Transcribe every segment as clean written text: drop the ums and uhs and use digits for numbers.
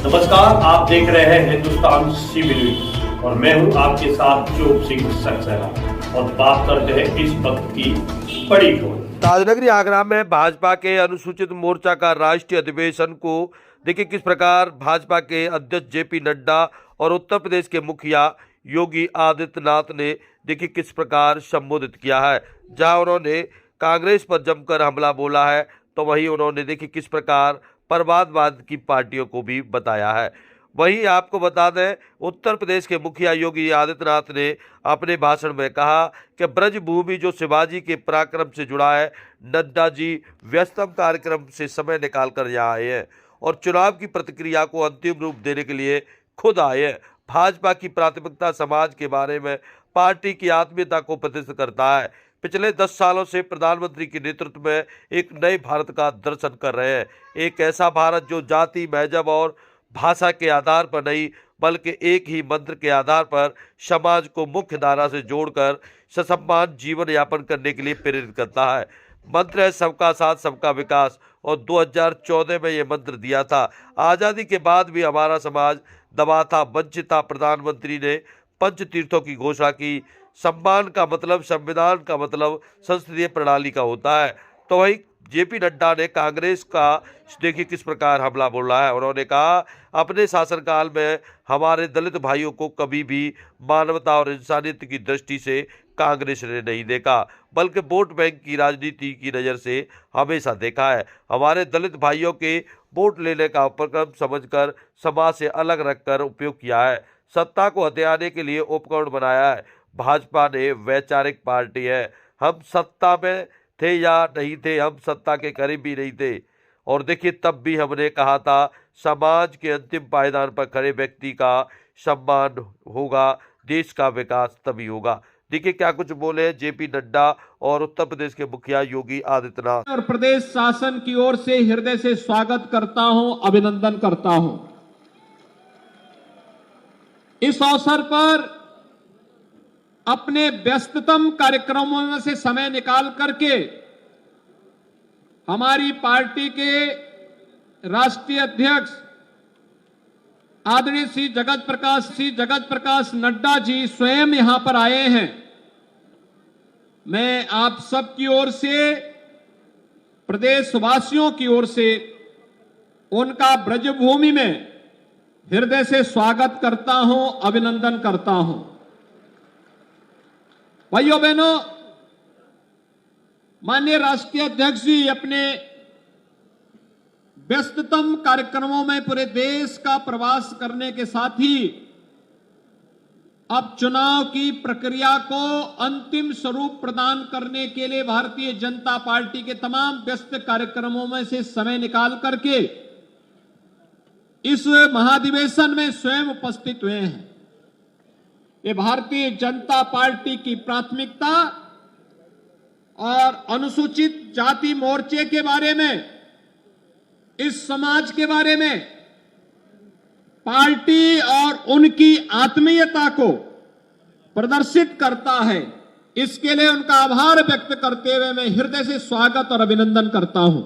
नमस्कार, आप देख रहे हैं हिंदुस्तान सीबी न्यूज और मैं हूं आपके साथ चोप सिंह सक्सेना और बात करते हैं इस वक्त की बड़ी खबर। ताजनगरी आगरा में भाजपा के अनुसूचित मोर्चा का राष्ट्रीय अधिवेशन को देखिए किस प्रकार भाजपा के अध्यक्ष जेपी नड्डा और उत्तर प्रदेश के मुखिया योगी आदित्यनाथ ने देखिए किस प्रकार संबोधित किया है। जहां उन्होंने कांग्रेस पर जमकर हमला बोला है तो वहीं उन्होंने देखिए किस प्रकार परवादवाद की पार्टियों को भी बताया है। वहीं आपको बता दें, उत्तर प्रदेश के मुखिया योगी आदित्यनाथ ने अपने भाषण में कहा कि ब्रजभूमि जो शिवाजी के पराक्रम से जुड़ा है, नड्डा जी व्यस्तम कार्यक्रम से समय निकाल कर यहाँ आए हैं और चुनाव की प्रतिक्रिया को अंतिम रूप देने के लिए खुद आए हैं। भाजपा की प्राथमिकता समाज के बारे में पार्टी की आत्मीयता को प्रतिष्ठित करता है। पिछले 10 सालों से प्रधानमंत्री के नेतृत्व में एक नए भारत का दर्शन कर रहे हैं, एक ऐसा भारत जो जाति, मजहब और भाषा के आधार पर नहीं बल्कि एक ही मंत्र के आधार पर समाज को मुख्य धारा से जोड़कर ससम्मान जीवन यापन करने के लिए प्रेरित करता है। मंत्र है सबका साथ सबका विकास और 2014 में ये मंत्र दिया था। आज़ादी के बाद भी हमारा समाज दबा था, वंचित था। प्रधानमंत्री ने पंच तीर्थों की घोषणा की। सम्मान का मतलब, संविधान का मतलब संसदीय प्रणाली का होता है। तो वही जेपी नड्डा ने कांग्रेस का देखिए किस प्रकार हमला बोला है। उन्होंने कहा अपने शासनकाल में हमारे दलित भाइयों को कभी भी मानवता और इंसानियत की दृष्टि से कांग्रेस ने नहीं देखा बल्कि वोट बैंक की राजनीति की नज़र से हमेशा देखा है। हमारे दलित भाइयों के वोट लेने का उपक्रम समझकर समाज से अलग रखकर उपयोग किया है, सत्ता को हथियाने के लिए उपकरण बनाया है। भाजपा ने वैचारिक पार्टी है। हम सत्ता में थे या नहीं थे, हम सत्ता के करीब भी नहीं थे। और देखिए तब भी हमने कहा था समाज के अंतिम पायदान पर खड़े व्यक्ति का सम्मान होगा, देश का विकास तभी होगा। देखिए क्या कुछ बोले जेपी नड्डा और उत्तर प्रदेश के मुखिया योगी आदित्यनाथ। और प्रदेश शासन की ओर से हृदय से स्वागत करता हूं, अभिनंदन करता हूं। इस अवसर पर अपने व्यस्ततम कार्यक्रमों में से समय निकाल करके हमारी पार्टी के राष्ट्रीय अध्यक्ष आदरणीय श्री जगत प्रकाश नड्डा जी स्वयं यहां पर आए हैं। मैं आप सब की ओर से, प्रदेशवासियों की ओर से उनका ब्रजभूमि में हृदय से स्वागत करता हूं, अभिनंदन करता हूं। भाइयों बहनों, माननीय राष्ट्रीय अध्यक्ष जी अपने व्यस्ततम कार्यक्रमों में पूरे देश का प्रवास करने के साथ ही अब चुनाव की प्रक्रिया को अंतिम स्वरूप प्रदान करने के लिए भारतीय जनता पार्टी के तमाम व्यस्त कार्यक्रमों में से समय निकाल करके इस महाधिवेशन में स्वयं उपस्थित हुए हैं। ये भारतीय जनता पार्टी की प्राथमिकता और अनुसूचित जाति मोर्चे के बारे में, इस समाज के बारे में पार्टी और उनकी आत्मीयता को प्रदर्शित करता है। इसके लिए उनका आभार व्यक्त करते हुए मैं हृदय से स्वागत और अभिनंदन करता हूं।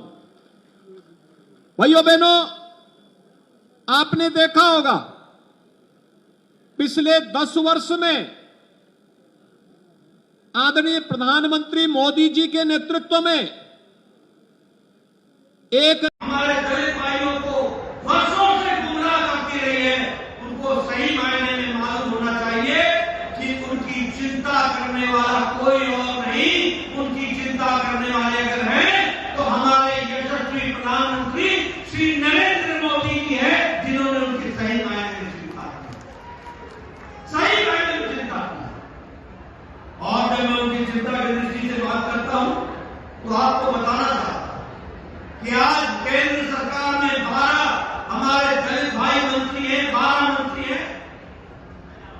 भाइयों बहनों, आपने देखा होगा पिछले 10 वर्ष में आदरणीय प्रधानमंत्री मोदी जी के नेतृत्व में एक हमारे दलित भाइयों को वर्षों से गुमराह करती रही है। उनको सही मायने में मालूम होना चाहिए कि उनकी चिंता करने वाला कोई और नहीं, उनकी चिंता करने वाले अगर हैं तो हमारे यशस्वी प्रधानमंत्री श्री नरेंद्र मोदी जी है, जिन्होंने उनकी सही मायने में चिंता की, सही मायने में चिंता की। और जब मैं उनकी चिंता की दृष्टि से बात करता हूं तो आपको बताना चाहता कि आज केंद्र सरकार में 12 हमारे दलित भाई मंत्री हैं, 12 मंत्री हैं।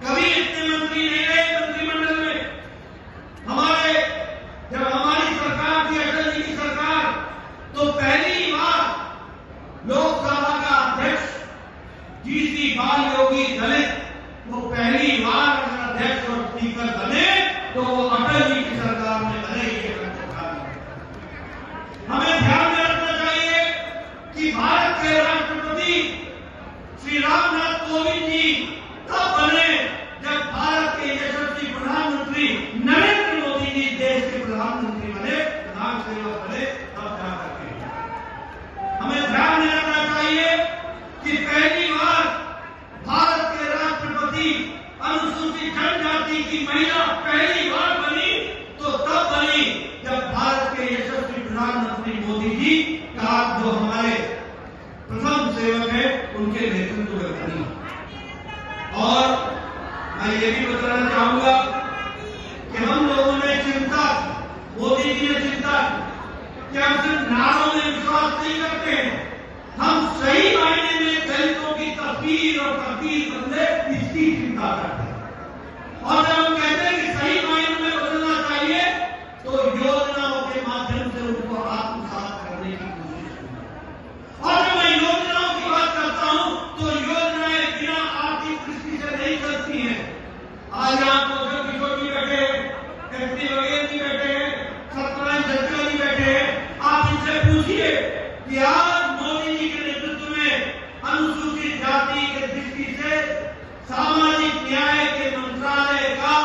कभी इतने मंत्री नहीं रहे मंत्रिमंडल में। जब हमारी सरकार थी, अटल जी की सरकार, तो पहली बार लोकसभा का अध्यक्ष जीसी बाल योगी दलित, वो पहली बार अध्यक्ष और स्पीकर बने तो वो अटल जी की सरकार में बने। हमें ध्यान में रखना चाहिए कि भारत के राष्ट्रपति श्री श्री रामनाथ कोविंद जी तब बने जब भारत के यशस्वी प्रधानमंत्री नरेंद्र मोदी जी देश के प्रधानमंत्री बने, प्रधान सेवक बने, तब जाकर के हमें ध्यान में रखना चाहिए कि पहली बार भारत के राष्ट्रपति अनुसूचित जनजाति की महिला पहली बार बनी तो तब बनी जब भारत के यशस्वी प्रधानमंत्री मोदी जी का जो हमारे प्रथम सेवक है उनके नेतृत्व में बनी। और मैं ये भी बताना चाहूंगा कि हम लोगों ने चिंता, मोदी जी ने चिंता कि हम सिर्फ नारों में विश्वास नहीं करते हैं, हम सही मायने में दलितों की तस्वीर और तकदीर बदले इसकी चिंता करते हैं। और जब हम कहते हैं कि सही मायने में बदलना चाहिए तो योजनाओं के माध्यम से उनको आत्मसात करने की कोशिश करना। और जब मैं योजनाओं की बात करता हूं तो योजनाएं बिना आर्थिक दृष्टि से नहीं चलती हैं। आज यहाँ प्रोफेसर किशोर जी बैठे हैं, एमपी वगैरह जी बैठे हैं, सत्यनारायण जट्टा जी बैठे हैं, आप इनसे पूछिए कि आज मोदी जी के नेतृत्व में अनुसूचित जाति के दृष्टि से सामाजिक न्याय के मंत्रालय का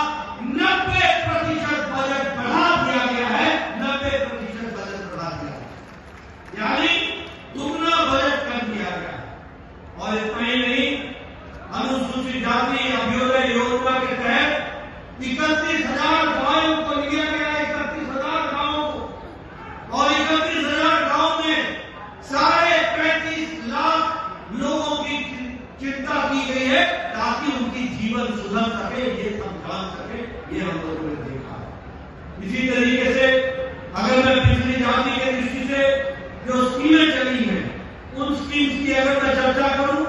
90% बजट बढ़ा दिया गया है, 90% बजट बढ़ा दिया है, यानी दुगना बजट कर दिया गया है। और इतना ही नहीं, अनुसूचित जाति अभ्युदय योजना के तहत 31,000 गांवों को लिया गया है, 31,000 गांवों को, और 31,000 गांव में 35.5 लाख लोगों की चिंता की गई है ताकि उनकी जीवन सुधर सके, ये सब जान सके, ये हम लोगों ने देखा। इसी तरीके से अगर मैं पिछली जाति के दृष्टि से जो स्कीमें चली हैं उन स्कीम्स की अगर मैं चर्चा करूं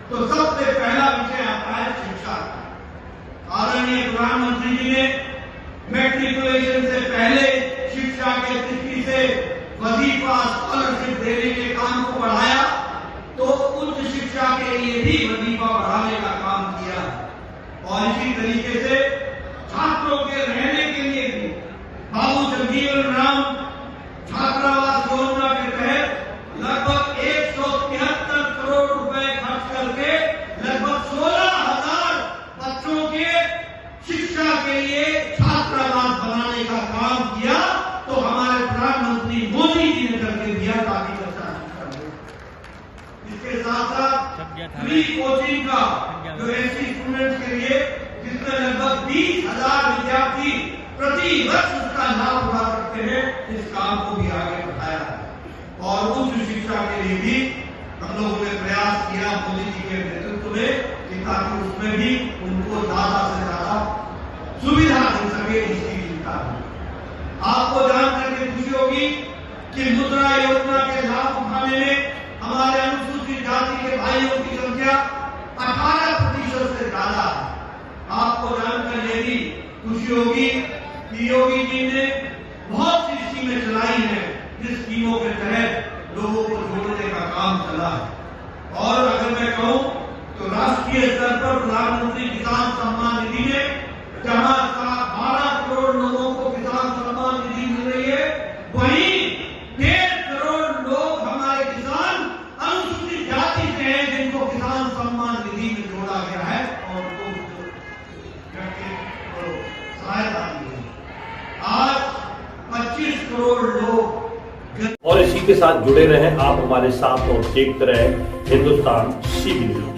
तो सबसे पहला विषय आता है शिक्षा का। आदरणीय प्रधानमंत्री जी ने मैट्रिकुलेशन से पहले शिक्षा के दृष्टि से वजीफा स्कॉलरशिप देने के काम को बढ़ाया, तो उच्च शिक्षा के लिए भी वजीफा बढ़ाने का काम किया। और इसी तरीके से छात्रों के रहने के लिए भी बाबू जगजीवन राम छात्रावास योजना के तहत लगभग 173 करोड़ रुपए खर्च करके लगभग 16,000 बच्चों के शिक्षा के लिए छात्रावास बनाने का काम किया। तो हमारे प्रधानमंत्री मोदी जी ने करके दिया ताकि बच्चा शिक्षा ले। इसके साथ साथ फ्री कोचिंग का जो एससी स्टूडेंट्स के लिए जिसमें लगभग 20,000 विद्यार्थी प्रति वर्ष उसका लाभ उठा सकते हैं, इस काम को भी आगे बढ़ाया है। और उच्च शिक्षा के लिए भी हम लोगों ने प्रयास किया मोदी जी के नेतृत्व में कि ताकि उसमें भी उनको ज्यादा से ज्यादा सुविधा मिल सके, इसकी चिंता है। आपको जानकर के खुशी होगी कि मुद्रा योजना के लाभ उठाने में हमारे अनुसूचित जाति के भाइयों की संख्या 18% से ज्यादा है। आपको जानकर ये भी खुशी होगी कि योगी जी ने बहुत सी स्कीमें चलाई हैं जिस स्कीमों के तहत लोगों को जोड़ने का काम चला है। और अगर मैं कहूं तो राष्ट्रीय स्तर पर प्रधानमंत्री किसान सम्मान निधि में जहां 12 करोड़ लोगों को किसान सम्मान निधि मिल रही है, वहीं 1.5 करोड़ लोग हमारे किसान अनुसूचित जाति से हैं जिनको किसान सम्मान निधि में जोड़ा गया है और उनको सहायता दी है। आज 25 करोड़ लोग और इसी के साथ जुड़े रहें आप हमारे साथ और देखते रहें हिंदुस्तान CB न्यूज़।